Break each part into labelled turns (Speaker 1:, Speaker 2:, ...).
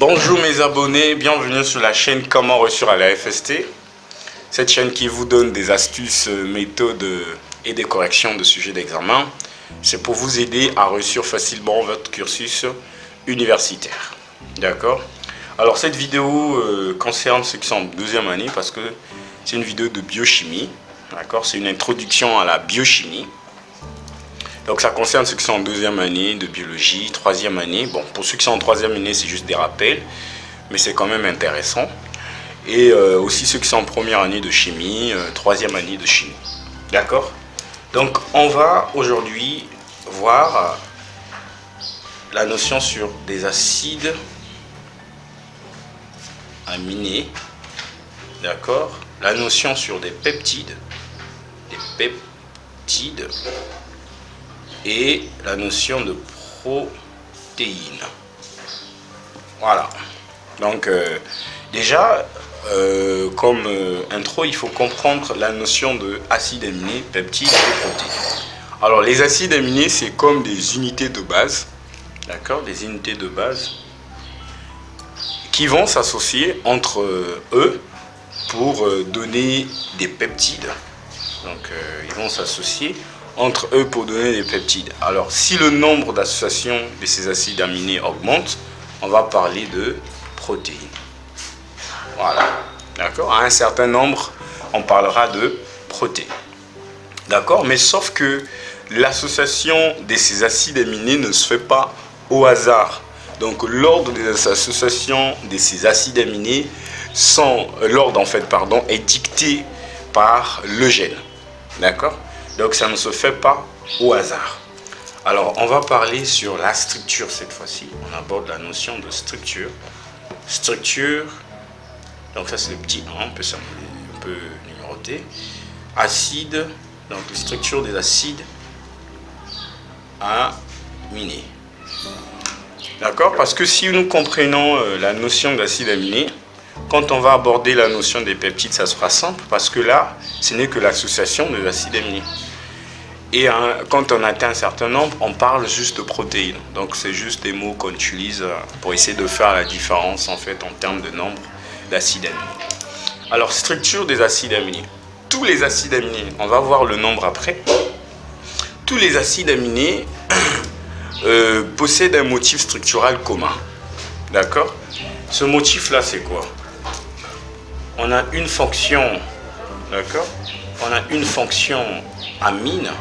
Speaker 1: Bonjour mes abonnés, bienvenue sur la chaîne Comment réussir à la FST. Cette chaîne qui vous donne des astuces, méthodes et des corrections de sujets d'examen. C'est pour vous aider à réussir facilement votre cursus universitaire. D'accord? Alors cette vidéo concerne ceux qui sont en deuxième année parce que c'est une vidéo de biochimie. D'accord? C'est une introduction à la biochimie. Donc ça concerne ceux qui sont en deuxième année de biologie, troisième année. Bon, pour ceux qui sont en troisième année, c'est juste des rappels, mais c'est quand même intéressant. Et aussi ceux qui sont en première année de chimie, troisième année de chimie. D'accord? Donc on va aujourd'hui voir la notion sur des acides aminés. D'accord? La notion sur des peptides. Et la notion de protéines. Voilà. Donc déjà, comme intro, il faut comprendre la notion de acides aminés, peptides et protéines. Alors les acides aminés, c'est comme des unités de base, d'accord, des unités de base qui vont s'associer entre eux pour donner des peptides. Donc ils vont s'associer entre eux pour donner des peptides. Alors, si le nombre d'associations de ces acides aminés augmente, on va parler de protéines. Voilà. D'accord? À un certain nombre, on parlera de protéines. D'accord? Mais sauf que l'association de ces acides aminés ne se fait pas au hasard. Donc, l'ordre des associations de ces acides aminés est dicté par le gène. D'accord? Donc ça ne se fait pas au hasard. Alors on va parler sur la structure cette fois-ci. On aborde la notion de structure. Structure, donc ça c'est le petit 1, on peut numéroter. Acide, donc la structure des acides aminés. D'accord? Parce que si nous comprenons la notion d'acide aminé, quand on va aborder la notion des peptides, ça sera simple parce que là, ce n'est que l'association des acides aminés. Et quand on atteint un certain nombre, on parle juste de protéines. Donc c'est juste des mots qu'on utilise pour essayer de faire la différence en fait en termes de nombre d'acides aminés. Alors structure des acides aminés. Tous les acides aminés, on va voir le nombre après. Tous les acides aminés possèdent un motif structural commun. D'accord? Ce motif-là, c'est quoi? On a une fonction, d'accord? On a une fonction amine,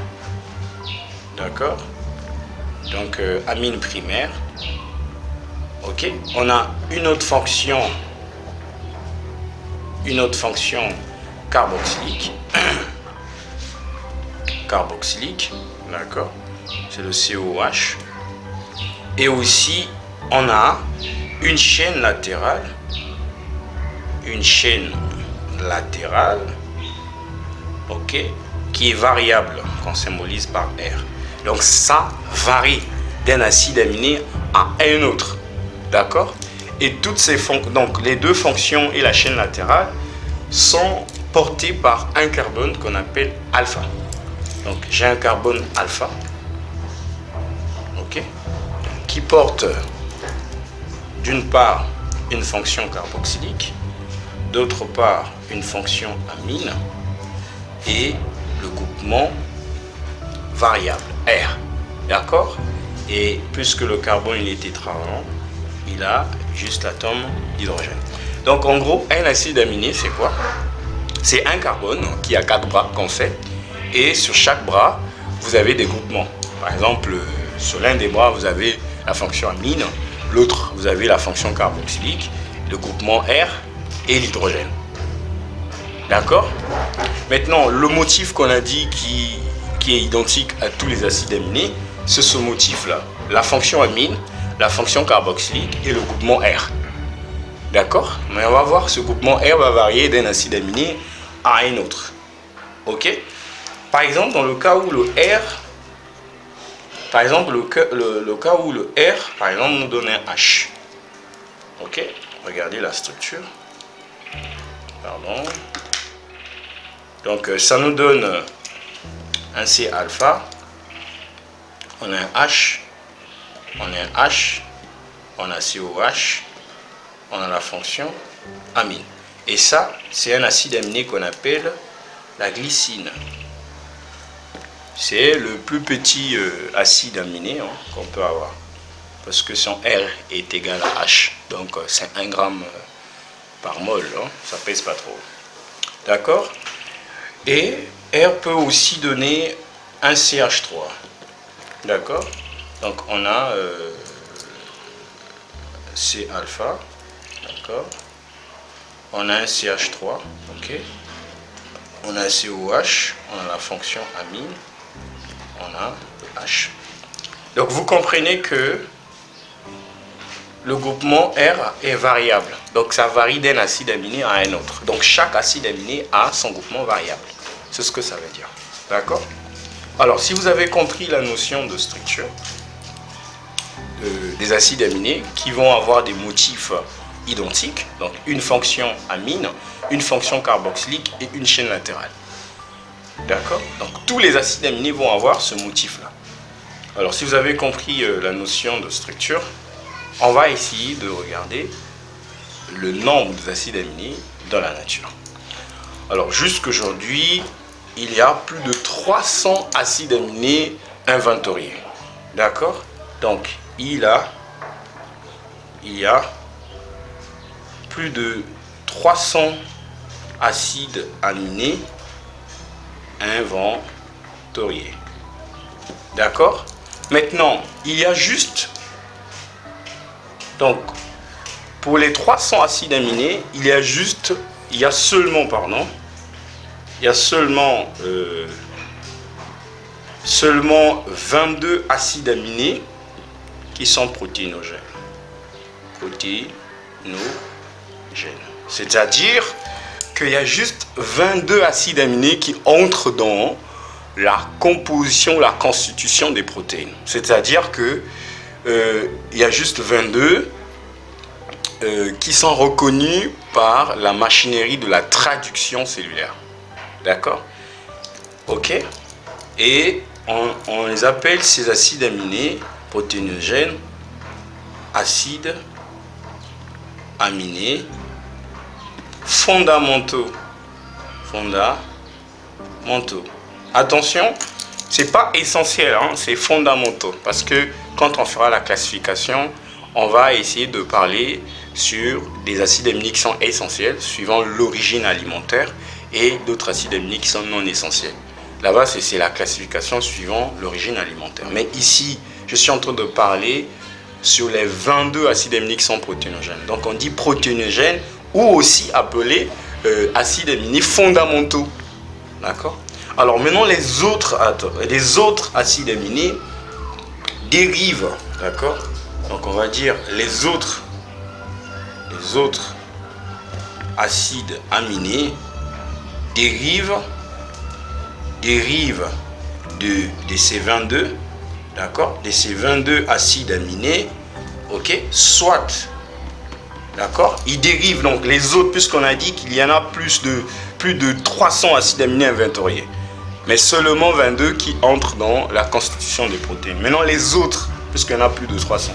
Speaker 1: d'accord? Donc amine primaire, ok? On a une autre fonction carboxylique, d'accord? C'est le COH. Et aussi, on a une chaîne latérale, ok, qui est variable, qu'on symbolise par R. Donc ça varie d'un acide aminé à un autre, d'accord? Et toutes ces fonctions, donc les deux fonctions et la chaîne latérale sont portées par un carbone qu'on appelle alpha. Donc j'ai un carbone alpha, ok, qui porte d'une part une fonction carboxylique, d'autre part une fonction amine et le groupement variable R, d'accord? Et puisque le carbone il est tétravalent, il a juste l'atome d'hydrogène. Donc en gros, un acide aminé c'est quoi? C'est un carbone qui a 4 bras qu'on fait, et sur chaque bras vous avez des groupements. Par exemple, sur l'un des bras vous avez la fonction amine, l'autre vous avez la fonction carboxylique, le groupement R et l'hydrogène. D'accord? Maintenant, le motif qu'on a dit qui est identique à tous les acides aminés, c'est ce motif-là. La fonction amine, la fonction carboxylique et le groupement R. D'accord? Mais on va voir, ce groupement R va varier d'un acide aminé à un autre. Ok? Par exemple, dans le cas où le R, par exemple, le cas où le R, par exemple, nous donne un H. Ok? Regardez la structure. Pardon. Donc ça nous donne un C alpha, on a un H, on a un H, on a COH, on a la fonction amine. Et ça, c'est un acide aminé qu'on appelle la glycine. C'est le plus petit acide aminé qu'on peut avoir. Parce que son R est égal à H. Donc c'est 1 gramme par mol. Ça pèse pas trop. D'accord? Et R peut aussi donner un CH3. D'accord? Donc on a C alpha. D'accord? On a un CH3. Ok? On a un COH. On a la fonction amine. On a le H. Donc vous comprenez que le groupement R est variable. Donc ça varie d'un acide aminé à un autre. Donc chaque acide aminé a son groupement variable. C'est ce que ça veut dire. D'accord? Alors si vous avez compris la notion de structure des acides aminés qui vont avoir des motifs identiques, donc une fonction amine, une fonction carboxylique et une chaîne latérale. D'accord? Donc tous les acides aminés vont avoir ce motif-là. Alors si vous avez compris la notion de structure, on va essayer de regarder le nombre d'acides aminés dans la nature. Alors jusqu'aujourd'hui, il y a plus de 300 acides aminés inventoriés. D'accord? Donc il y a plus de 300 acides aminés inventoriés. D'accord? Maintenant, il y a juste, donc, pour les 300 acides aminés, il y a seulement 22 acides aminés qui sont protéinogènes. C'est-à-dire qu'il y a juste 22 acides aminés qui entrent dans la composition, la constitution des protéines. C'est-à-dire que il y a juste 22 qui sont reconnus par la machinerie de la traduction cellulaire. D'accord? Ok? Et on les appelle, ces acides aminés protéinogènes, acides aminés fondamentaux. Attention, c'est pas essentiel, c'est fondamentaux. Parce que quand on fera la classification, on va essayer de parler sur des acides aminés qui sont essentiels, suivant l'origine alimentaire, et d'autres acides aminés qui sont non essentiels. Là-bas, c'est la classification suivant l'origine alimentaire. Mais ici, je suis en train de parler sur les 22 acides aminés qui sont protéinogènes. Donc on dit protéinogènes ou aussi appelés acides aminés fondamentaux. D'accord? Alors maintenant, les autres acides aminés dérivent. D'accord? Donc on va dire les autres acides aminés dérivent de ces 22, d'accord, de ces 22 acides aminés, ok, soit, d'accord, ils dérivent donc les autres, puisqu'on a dit qu'il y en a plus de 300 acides aminés inventoriés, mais seulement 22 qui entrent dans la constitution des protéines. Maintenant les autres, puisqu'il y en a plus de 300,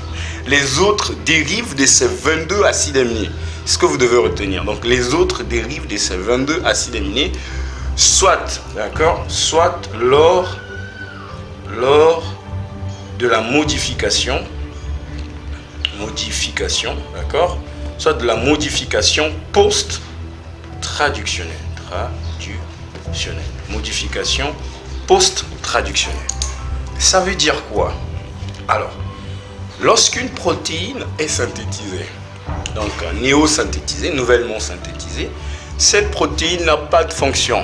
Speaker 1: les autres dérivent de ces 22 acides aminés. C'est ce que vous devez retenir. Donc les autres dérivent de ces 22 acides aminés, soit, d'accord, soit lors de la modification, d'accord, soit de la modification post-traductionnelle. Modification post-traductionnelle. Ça veut dire quoi? Alors, lorsqu'une protéine est synthétisée, donc néosynthétisée, nouvellement synthétisée, cette protéine n'a pas de fonction,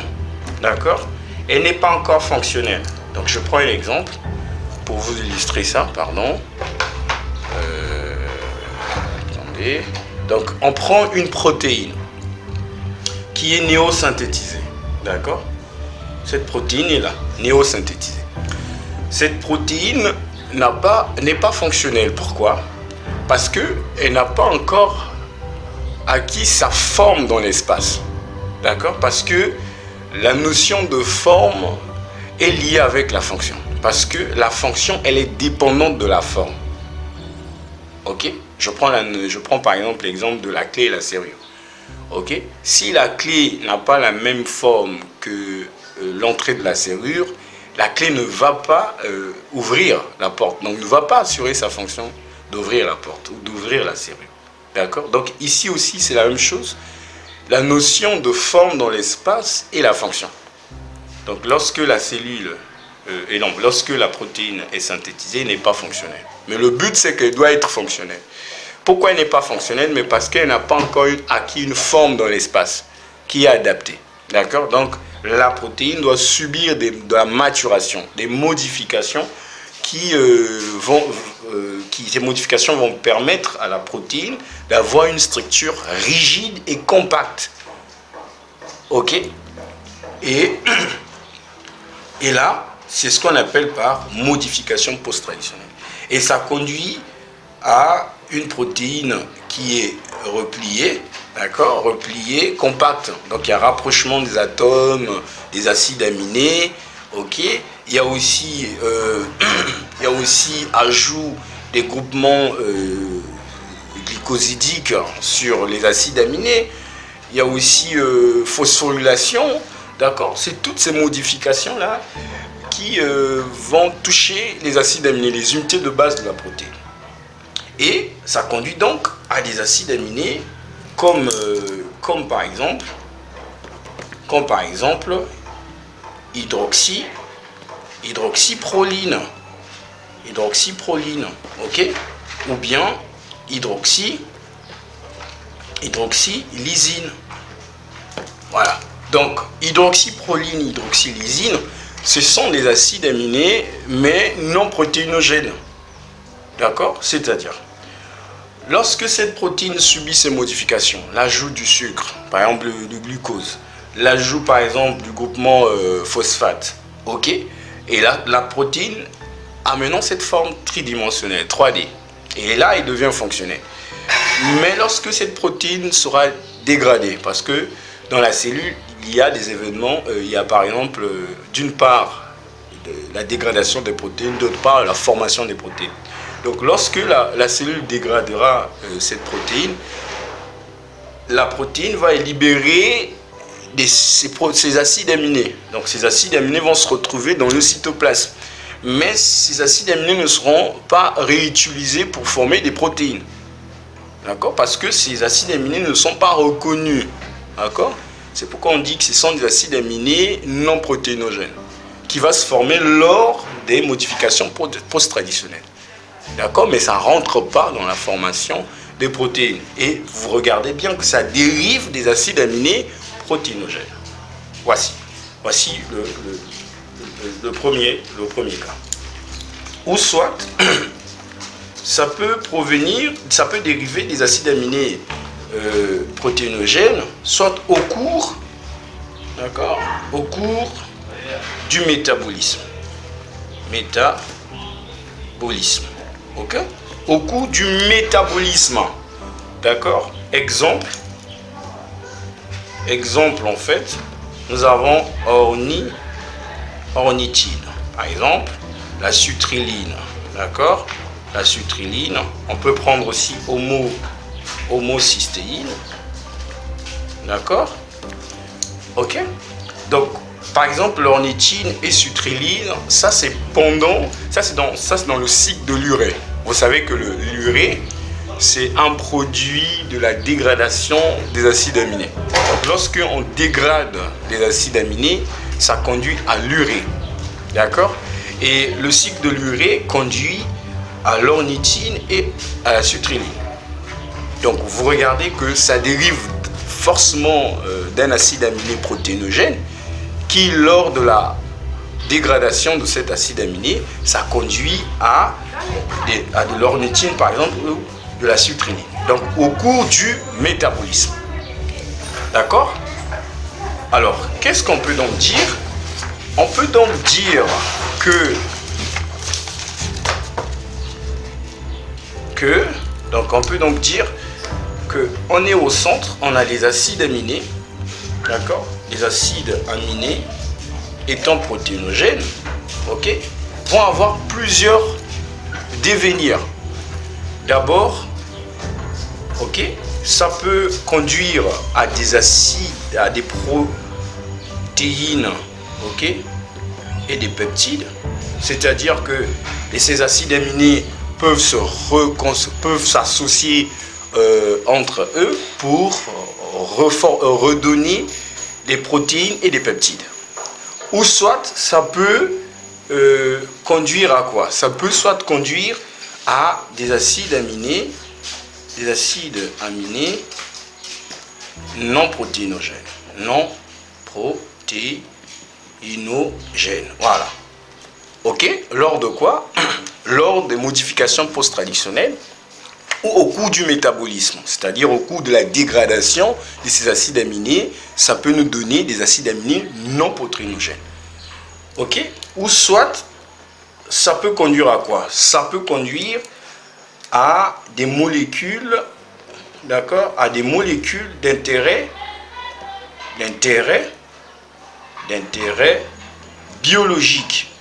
Speaker 1: d'accord? Elle n'est pas encore fonctionnelle. Donc je prends un exemple pour vous illustrer ça, pardon. Attendez. Donc on prend une protéine qui est néosynthétisée, d'accord? Cette protéine est là, néosynthétisée. Cette protéine n'est pas fonctionnelle. Pourquoi? Parce qu'elle n'a pas encore acquis sa forme dans l'espace. D'accord? Parce que la notion de forme est liée avec la fonction. Parce que la fonction, elle est dépendante de la forme. Ok? Je prends par exemple l'exemple de la clé et la serrure. Ok? Si la clé n'a pas la même forme que l'entrée de la serrure, la clé ne va pas ouvrir la porte. Donc, ne va pas assurer sa fonction d'ouvrir la porte ou d'ouvrir la serrure. D'accord? Donc, ici aussi, c'est la même chose. La notion de forme dans l'espace et la fonction. Donc, lorsque la cellule, lorsque la protéine est synthétisée, elle n'est pas fonctionnelle. Mais le but, c'est qu'elle doit être fonctionnelle. Pourquoi elle n'est pas fonctionnelle? Mais parce qu'elle n'a pas encore acquis une forme dans l'espace qui est adaptée. D'accord? Donc, la protéine doit subir de la maturation, des modifications ces modifications vont permettre à la protéine d'avoir une structure rigide et compacte. Ok? Et là, c'est ce qu'on appelle par modification post-traditionnelle. Et ça conduit à une protéine qui est repliée, d'accord, repliée, compacte. Donc il y a rapprochement des atomes, des acides aminés, ok. Il y a aussi ajout des groupements glycosidiques sur les acides aminés. Il y a aussi phosphorylation, d'accord. C'est toutes ces modifications-là qui vont toucher les acides aminés, les unités de base de la protéine. Et ça conduit donc à des acides aminés comme par exemple hydroxyproline, ok, ou bien hydroxylysine. Voilà. Donc hydroxyproline, hydroxylysine, ce sont des acides aminés mais non protéinogènes. D'accord? C'est-à-dire, lorsque cette protéine subit ces modifications, l'ajout du sucre, par exemple du glucose, l'ajout par exemple du groupement phosphate, ok, et là la protéine amenant cette forme tridimensionnelle, 3D, et là elle devient fonctionnelle. Mais lorsque cette protéine sera dégradée, parce que dans la cellule il y a des événements, il y a par exemple d'une part la dégradation des protéines, d'autre part la formation des protéines. Donc lorsque la cellule dégradera cette protéine, la protéine va libérer ces acides aminés. Donc ces acides aminés vont se retrouver dans le cytoplasme. Mais ces acides aminés ne seront pas réutilisés pour former des protéines. D'accord? Parce que ces acides aminés ne sont pas reconnus. D'accord? C'est pourquoi on dit que ce sont des acides aminés non protéinogènes qui vont se former lors des modifications post-traditionnelles. D'accord? Mais ça ne rentre pas dans la formation des protéines. Et vous regardez bien que ça dérive des acides aminés protéinogènes. Voici le premier cas. Ou soit, ça peut dériver des acides aminés protéinogènes, soit au cours du métabolisme. Ok? Au cours du métabolisme. D'accord? Exemple en fait, nous avons ornithine. Par exemple, la sutriline. D'accord? La sutriline. On peut prendre aussi homocystéine. D'accord? Ok? Donc, par exemple, l'ornithine et sutriline, ça c'est dans le cycle de l'urée. Vous savez que l'urée, c'est un produit de la dégradation des acides aminés. Donc, lorsqu'on dégrade les acides aminés, ça conduit à l'urée. D'accord? Et le cycle de l'urée conduit à l'ornithine et à la sutriline. Donc, vous regardez que ça dérive forcément d'un acide aminé protéinogène qui, lors de la dégradation de cet acide aminé, ça conduit à de l'ornithine, par exemple, ou de la sutriline. Donc, au cours du métabolisme. D'accord? Alors, qu'est-ce qu'on peut donc dire? On peut donc dire on est au centre, on a les acides aminés, d'accord? Les acides aminés étant protéinogènes, ok, vont avoir plusieurs devenirs. D'abord, ok, ça peut conduire à des acides, à des protéines, ok, et des peptides. C'est-à-dire que ces acides aminés peuvent s'associer entre eux pour redonner des protéines et des peptides. Ou soit ça peut conduire à quoi? Ça peut soit conduire à des acides aminés non protéinogènes. Non protéinogènes. Voilà. Ok? Lors de quoi? Lors des modifications post-traductionnelles ou au cours du métabolisme, c'est-à-dire au cours de la dégradation de ces acides aminés, ça peut nous donner des acides aminés non protéinogènes. Ok? Ou soit, ça peut conduire à quoi? Ça peut conduire à des molécules, d'accord, à des molécules d'intérêt biologique.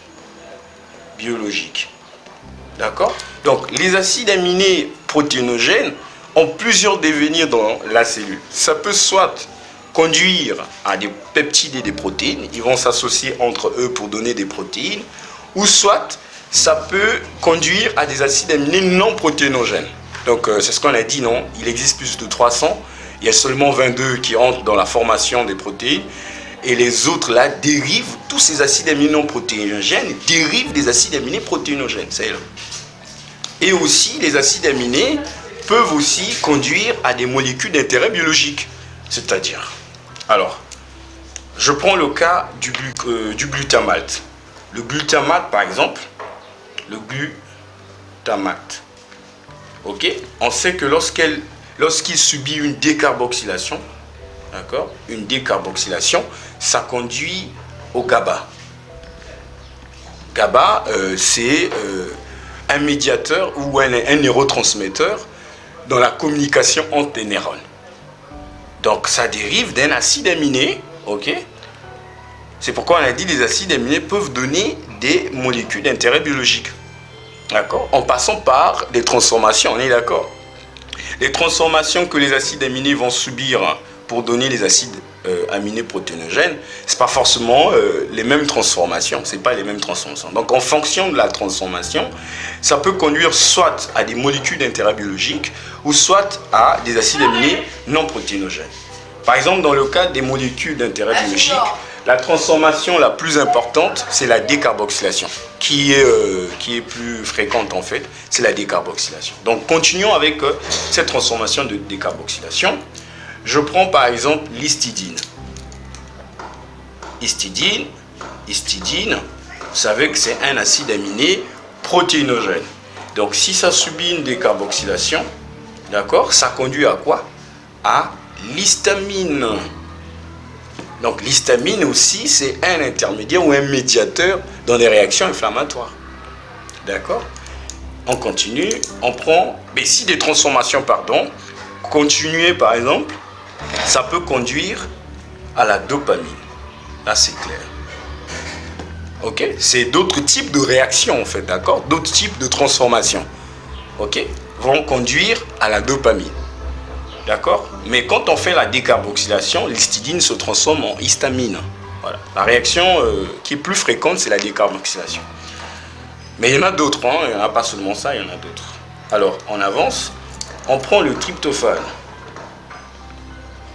Speaker 1: D'accord? Donc, les acides aminés protéinogènes ont plusieurs devenirs dans la cellule. Ça peut soit conduire à des peptides et des protéines, ils vont s'associer entre eux pour donner des protéines, ou soit ça peut conduire à des acides aminés non protéinogènes. Donc, c'est ce qu'on a dit, non? Il existe plus de 300, il y a seulement 22 qui entrent dans la formation des protéines, et les autres là dérivent, tous ces acides aminés non protéinogènes dérivent des acides aminés protéinogènes. C'est là. Et aussi, les acides aminés peuvent aussi conduire à des molécules d'intérêt biologique. C'est-à-dire, alors, je prends le cas du glutamate. Le glutamate, par exemple, le glutamate, ok, on sait que lorsqu'il subit une décarboxylation, d'accord, une décarboxylation, ça conduit au GABA. GABA, c'est un médiateur ou un neurotransmetteur dans la communication entre les neurones. Donc, ça dérive d'un acide aminé, ok? C'est pourquoi on a dit que les acides aminés peuvent donner des molécules d'intérêt biologique. D'accord? En passant par des transformations, on est d'accord? Les transformations que les acides aminés vont subir pour donner les acides aminés protéinogènes, ce n'est pas forcément les mêmes transformations. Ce n'est pas les mêmes transformations. Donc, en fonction de la transformation, ça peut conduire soit à des molécules d'intérêt biologique ou soit à des acides aminés non protéinogènes. Par exemple, dans le cas des molécules d'intérêt biologique, la transformation la plus importante, c'est la décarboxylation, qui est plus fréquente en fait, c'est la décarboxylation. Donc, continuons avec cette transformation de décarboxylation. Je prends par exemple l'histidine. Histidine, vous savez que c'est un acide aminé protéinogène. Donc, si ça subit une décarboxylation, d'accord, ça conduit à quoi? À l'histamine. Donc, l'histamine aussi, c'est un intermédiaire ou un médiateur dans les réactions inflammatoires. D'accord? On continue, on prend, mais si des transformations, continuer par exemple, ça peut conduire à la dopamine. Là, c'est clair. Ok? C'est d'autres types de réactions, en fait, d'accord? D'autres types de transformations, ok? Vont conduire à la dopamine. D'accord? Mais quand on fait la décarboxylation, l'histidine se transforme en histamine. Voilà. La réaction qui est plus fréquente, c'est la décarboxylation. Mais il y en a d'autres, hein? Il n'y en a pas seulement ça, il y en a d'autres. Alors, on avance. On prend le tryptophane.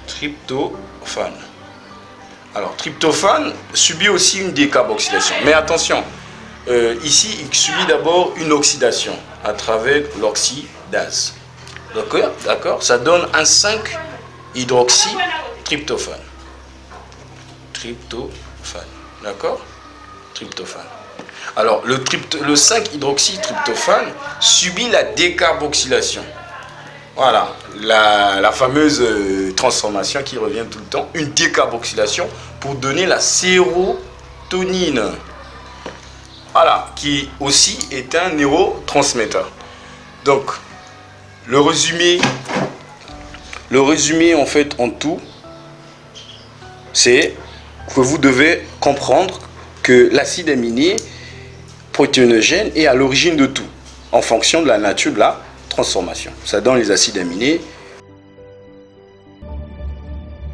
Speaker 1: Tryptophane. Alors, tryptophane subit aussi une décarboxylation. Mais attention, ici, il subit d'abord une oxydation à travers l'oxydase. D'accord? Ça donne un 5-hydroxytryptophane. Tryptophane. D'accord? Tryptophane. Alors, le 5-hydroxytryptophane subit la décarboxylation. Voilà, la fameuse transformation qui revient tout le temps, une décarboxylation pour donner la sérotonine. Voilà, qui aussi est un neurotransmetteur. Donc, le résumé en fait en tout, c'est que vous devez comprendre que l'acide aminé protéinogène est à l'origine de tout, en fonction de la nature de la transformation. Ça donne les acides aminés